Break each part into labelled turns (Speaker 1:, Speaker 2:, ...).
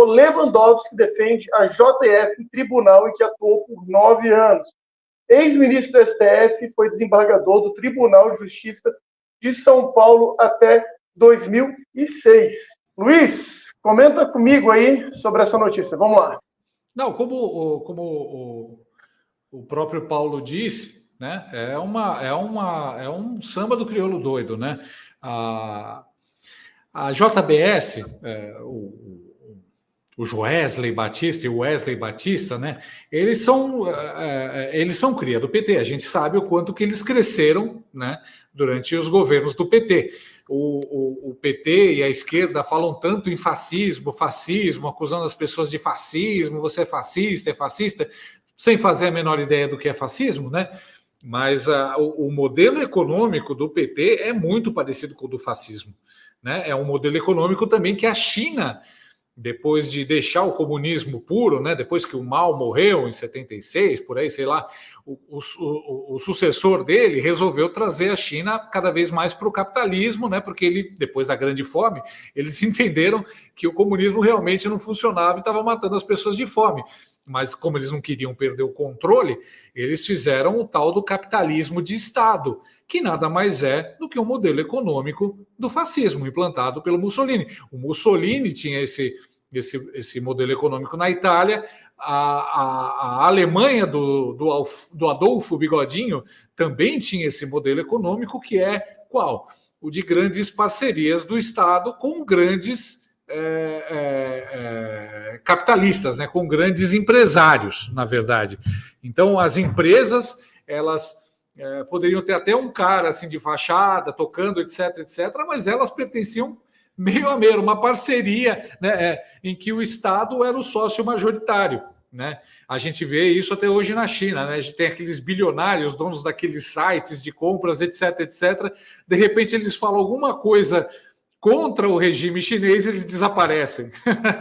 Speaker 1: Lewandowski defende a JF em tribunal em que atuou por 9 anos. Ex-ministro do STF, foi desembargador do Tribunal de Justiça de São Paulo até 2006. Luiz, comenta comigo aí sobre essa notícia. Vamos lá.
Speaker 2: Não, como o próprio Paulo disse, né? É um samba do crioulo doido, né? A JBS, o Joesley Batista e o Wesley Batista, né? Eles são cria do PT. A gente sabe o quanto que eles cresceram, né? Durante os governos do PT. O PT e a esquerda falam tanto em fascismo, acusando as pessoas de fascismo, você é fascista, sem fazer a menor ideia do que é fascismo, né? Mas o modelo econômico do PT é muito parecido com o do fascismo, né? É um modelo econômico também que a China, depois de deixar o comunismo puro, né, depois que o Mao morreu em 76, por aí, sei lá, o sucessor dele resolveu trazer a China cada vez mais para o capitalismo, né, porque ele, depois da Grande Fome, eles entenderam que o comunismo realmente não funcionava e estava matando as pessoas de fome. Mas como eles não queriam perder o controle, eles fizeram o tal do capitalismo de Estado, que nada mais é do que um modelo econômico do fascismo, implantado pelo Mussolini. O Mussolini tinha esse modelo econômico na Itália, a Alemanha do Adolfo Bigodinho também tinha esse modelo econômico, que é qual? O de grandes parcerias do Estado com grandes capitalistas, né, com grandes empresários, na verdade. Então, as empresas, elas poderiam ter até um cara assim de fachada, tocando, etc., mas elas pertenciam meio a meio, uma parceria, né, em que o Estado era o sócio majoritário. Né? A gente vê isso até hoje na China, né? A gente tem aqueles bilionários, donos daqueles sites de compras, etc., de repente eles falam alguma coisa contra o regime chinês, eles desaparecem.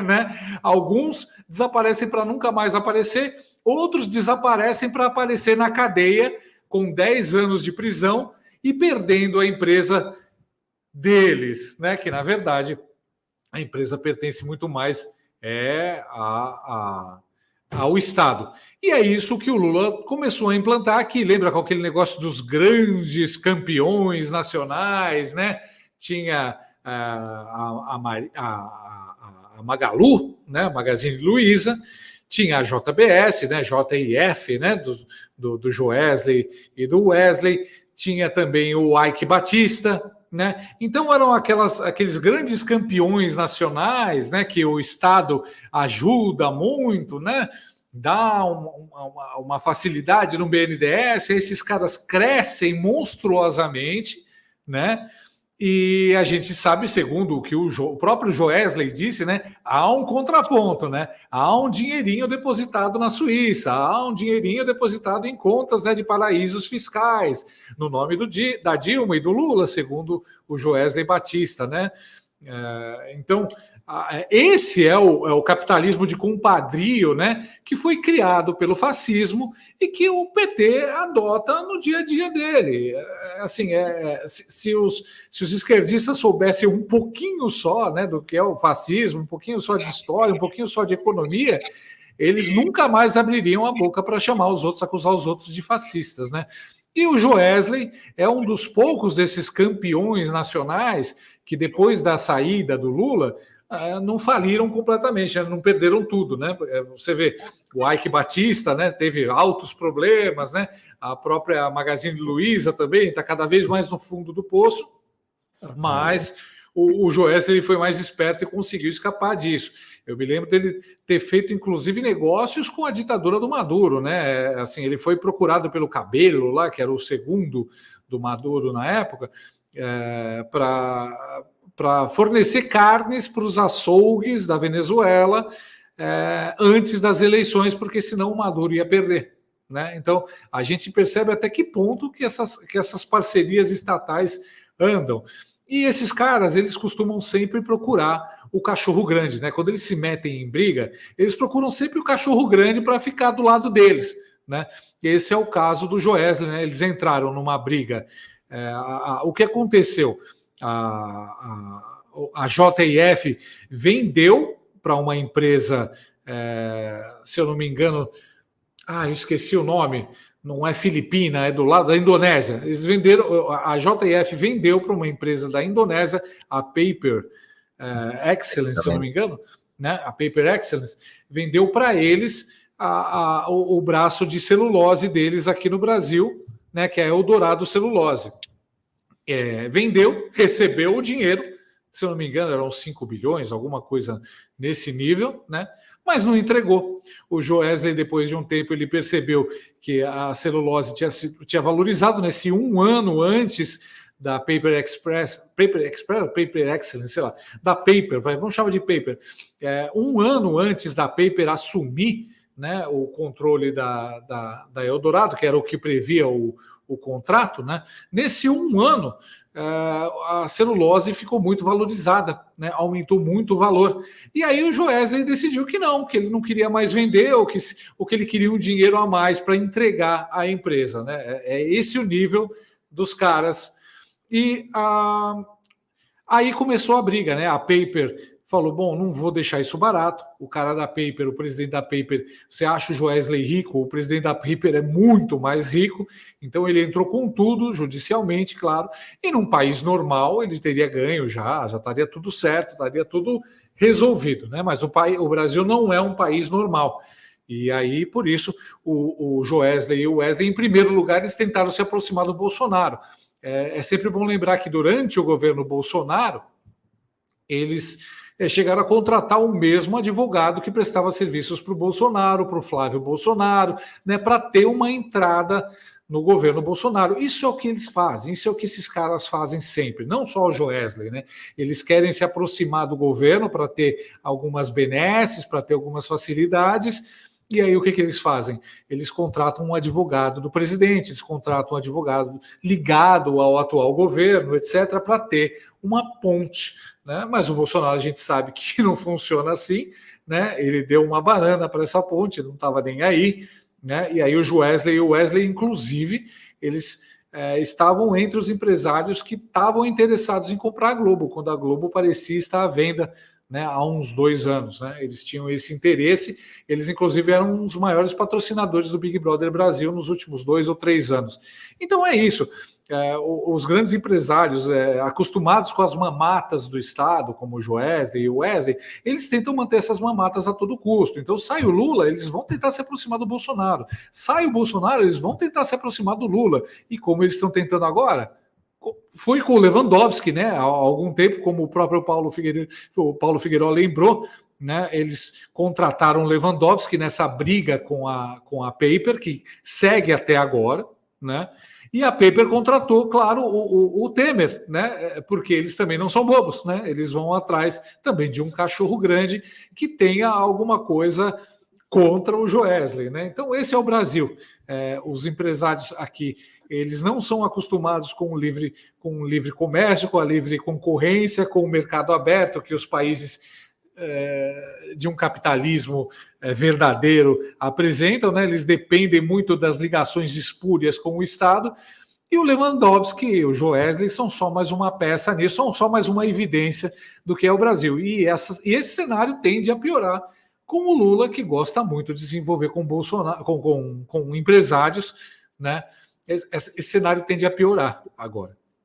Speaker 2: Né? Alguns desaparecem para nunca mais aparecer, outros desaparecem para aparecer na cadeia com 10 anos de prisão e perdendo a empresa deles, né? Que na verdade a empresa pertence muito mais ao Estado. E é isso que o Lula começou a implantar aqui. Lembra com aquele negócio dos grandes campeões nacionais, né? Tinha a Magalu, né? A Magazine Luiza, tinha a JBS, né? JIF, né? Do Joesley e do Wesley, tinha também o Ike Batista, né? Então eram aqueles grandes campeões nacionais, né? Que o Estado ajuda muito, né? Dá uma facilidade no BNDES, esses caras crescem monstruosamente, né? E a gente sabe, segundo o que o próprio Joesley disse, né? Há um contraponto, né? Há um dinheirinho depositado na Suíça, há um dinheirinho depositado em contas, né, de paraísos fiscais, no nome da Dilma e do Lula, segundo o Joesley Batista, né? Então, esse é o capitalismo de compadrio, né, que foi criado pelo fascismo e que o PT adota no dia a dia dele. Assim, se os esquerdistas soubessem um pouquinho só, né, do que é o fascismo, um pouquinho só de história, um pouquinho só de economia, eles nunca mais abririam a boca para chamar os outros, acusar os outros de fascistas, né? E o Joesley é um dos poucos desses campeões nacionais que, depois da saída do Lula, não faliram completamente, não perderam tudo, né? Você vê, o Ike Batista, né, teve altos problemas, né? A própria Magazine Luiza também está cada vez mais no fundo do poço, mas o Joesley foi mais esperto e conseguiu escapar disso. Eu me lembro dele ter feito, inclusive, negócios com a ditadura do Maduro, né? Assim, ele foi procurado pelo Cabello, lá, que era o segundo do Maduro na época, para fornecer carnes para os açougues da Venezuela antes das eleições, porque senão o Maduro ia perder. Né? Então, a gente percebe até que ponto que essas parcerias estatais andam. E esses caras, eles costumam sempre procurar o cachorro grande, né? Quando eles se metem em briga, eles procuram sempre o cachorro grande para ficar do lado deles, né? Esse é o caso do Joesley, né? Eles entraram numa briga. O que aconteceu? A JIF vendeu para uma empresa, se eu não me engano, eu esqueci o nome, não é Filipina, é do lado da Indonésia. Eles venderam, a JF vendeu para uma empresa da Indonésia, a Paper Excellence, se eu não me engano, né? A Paper Excellence vendeu para eles o braço de celulose deles aqui no Brasil, né? Que é Eldorado Celulose. Vendeu, recebeu o dinheiro, se eu não me engano, eram 5 bilhões, alguma coisa nesse nível, né? Mas não entregou. O Joesley, depois de um tempo, ele percebeu que a celulose tinha valorizado nesse 1 ano antes da Paper Excellence, sei lá, da Paper, vamos chamar de Paper. 1 ano antes da Paper assumir, né, o controle da Eldorado, que era o que previa o contrato, né? Nesse 1 ano, a celulose ficou muito valorizada, né? Aumentou muito o valor. E aí o Joesley decidiu que ele não queria mais vender, ou que ele queria um dinheiro a mais para entregar à empresa, né? É esse o nível dos caras. E aí começou a briga, né? A Paper falou, bom, não vou deixar isso barato. O cara da Paper, o presidente da Paper, você acha o Joesley rico? O presidente da Paper é muito mais rico. Então ele entrou com tudo, judicialmente, claro. E num país normal ele teria ganho já estaria tudo certo, estaria tudo resolvido, né? Mas o Brasil não é um país normal. E aí, por isso, o Joesley e o Wesley, em primeiro lugar, eles tentaram se aproximar do Bolsonaro. É sempre bom lembrar que durante o governo Bolsonaro, eles chegaram a contratar o mesmo advogado que prestava serviços para o Bolsonaro, para o Flávio Bolsonaro, né, para ter uma entrada no governo Bolsonaro. Isso é o que eles fazem, isso é o que esses caras fazem sempre, não só o Joesley, né? Eles querem se aproximar do governo para ter algumas benesses, para ter algumas facilidades. E aí o que eles fazem? Eles contratam um advogado do presidente, eles contratam um advogado ligado ao atual governo, etc., para ter uma ponte, né? Mas o Bolsonaro, a gente sabe que não funciona assim, né? Ele deu uma banana para essa ponte, não estava nem aí, né? E aí o Joesley e o Wesley, inclusive, eles estavam entre os empresários que estavam interessados em comprar a Globo, quando a Globo parecia estar à venda, né, há uns 2 anos, né? Eles tinham esse interesse, eles inclusive eram um dos maiores patrocinadores do Big Brother Brasil nos últimos 2 ou 3 anos. Então é isso, os grandes empresários acostumados com as mamatas do Estado, como o Joesley e o Wesley, eles tentam manter essas mamatas a todo custo. Então sai o Lula, eles vão tentar se aproximar do Bolsonaro. Sai o Bolsonaro, eles vão tentar se aproximar do Lula. E como eles estão tentando agora? Foi com o Lewandowski, né? Há algum tempo, como o próprio Paulo Figueiredo lembrou, né? Eles contrataram o Lewandowski nessa briga com a Paper, que segue até agora, né? E a Paper contratou, claro, o Temer, né? Porque eles também não são bobos, né? Eles vão atrás também de um cachorro grande que tenha alguma coisa contra o Joesley, né? Então esse é o Brasil. Os empresários aqui, eles não são acostumados com o livre comércio, com a livre concorrência, com o mercado aberto que os países de um capitalismo verdadeiro apresentam, né? Eles dependem muito das ligações espúrias com o Estado. E o Lewandowski e o Joesley são só mais uma peça nisso, são só mais uma evidência do que é o Brasil. E esse cenário tende a piorar com o Lula, que gosta muito de se envolver com Bolsonaro, com empresários, né? Esse cenário tende a piorar agora.